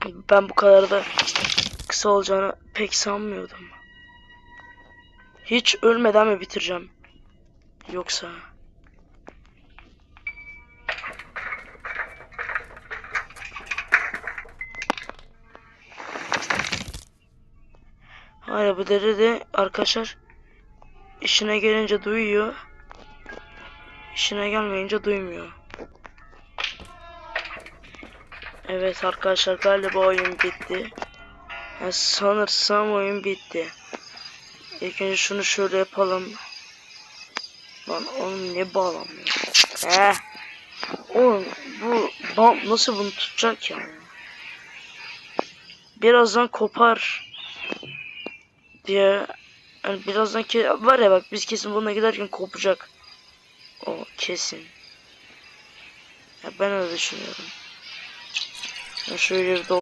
Ben bu kadar da kısa olacağını pek sanmıyordum. Hiç ölmeden mi bitireceğim? Yoksa... Hayır, bu dede de arkadaşlar işine gelince duyuyor. İşine gelmeyince duymuyor. Evet arkadaşlar, galiba oyun bitti. Yani sanırsam oyun bitti. İlk önce şunu şöyle yapalım. Lan oğlum niye bağlanmıyor? Oğlum bu nasıl bunu tutacak ya? Birazdan kopar diye. Yani birazdan var ya, bak biz kesin buna giderken kopacak. O kesin. Ya ben öyle düşünüyorum. Ya şöyle bir